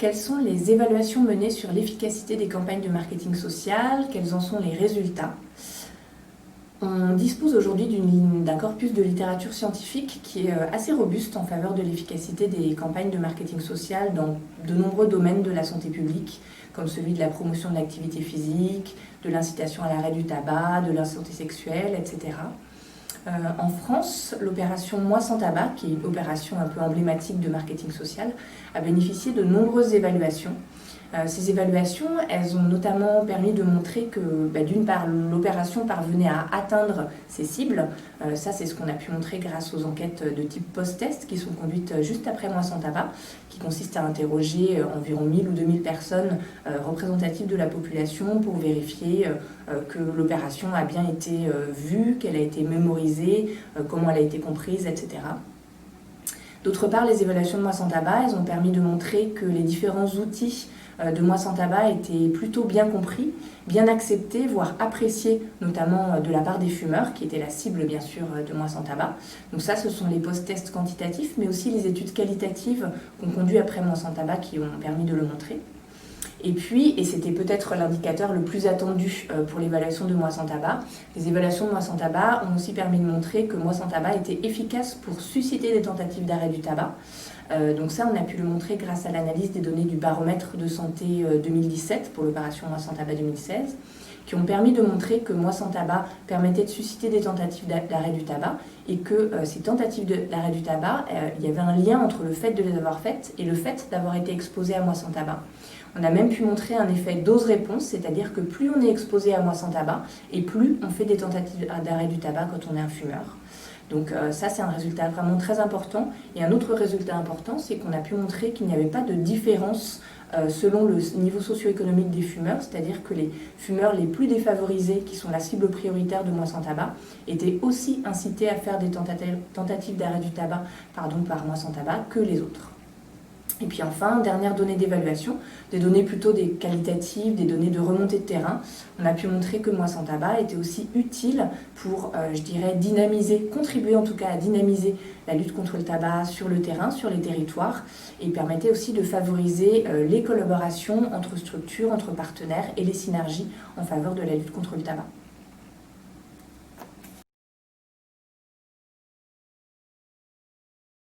quelles sont les évaluations menées sur l'efficacité des campagnes de marketing social, quels en sont les résultats. On dispose aujourd'hui d'un corpus de littérature scientifique qui est assez robuste en faveur de l'efficacité des campagnes de marketing social dans de nombreux domaines de la santé publique, comme celui de la promotion de l'activité physique, de l'incitation à l'arrêt du tabac, de la santé sexuelle, etc. En France, l'opération Moi sans tabac, qui est une opération un peu emblématique de marketing social, a bénéficié de nombreuses évaluations. Ces évaluations, elles ont notamment permis de montrer que, d'une part, l'opération parvenait à atteindre ses cibles. Ça, c'est ce qu'on a pu montrer grâce aux enquêtes de type post-test qui sont conduites juste après Moi sans tabac, qui consistent à interroger environ 1000 ou 2000 personnes représentatives de la population pour vérifier que l'opération a bien été vue, qu'elle a été mémorisée, comment elle a été comprise, etc. D'autre part, les évaluations de Moi sans tabac, elles ont permis de montrer que les différents outils de Moi sans tabac étaient plutôt bien compris, bien acceptés, voire appréciés, notamment de la part des fumeurs, qui étaient la cible bien sûr de Moi sans tabac. Donc ça, ce sont les post-tests quantitatifs, mais aussi les études qualitatives qu'on conduit après Moi sans tabac qui ont permis de le montrer. Et puis, et c'était peut-être l'indicateur le plus attendu pour l'évaluation de Moi sans tabac, les évaluations de Moi sans tabac ont aussi permis de montrer que Moi sans tabac était efficace pour susciter des tentatives d'arrêt du tabac. Donc ça, on a pu le montrer grâce à l'analyse des données du baromètre de santé 2017 pour l'opération Moi sans tabac 2016, qui ont permis de montrer que Moi sans tabac permettait de susciter des tentatives d'arrêt du tabac et que ces tentatives d'arrêt du tabac, il y avait un lien entre le fait de les avoir faites et le fait d'avoir été exposé à Moi sans tabac. On a même pu montrer un effet dose-réponse, c'est-à-dire que plus on est exposé à Moi sans tabac et plus on fait des tentatives d'arrêt du tabac quand on est un fumeur. Donc ça, c'est un résultat vraiment très important. Et un autre résultat important, c'est qu'on a pu montrer qu'il n'y avait pas de différence selon le niveau socio-économique des fumeurs, c'est-à-dire que les fumeurs les plus défavorisés, qui sont la cible prioritaire de Moi sans tabac, étaient aussi incités à faire des tentatives d'arrêt du tabac par Moi sans tabac que les autres. Et puis enfin, dernière donnée d'évaluation, des données plutôt des qualitatives, des données de remontée de terrain. On a pu montrer que Moi sans tabac était aussi utile pour, dynamiser, contribuer en tout cas à dynamiser la lutte contre le tabac sur le terrain, sur les territoires, et permettait aussi de favoriser les collaborations entre structures, entre partenaires et les synergies en faveur de la lutte contre le tabac.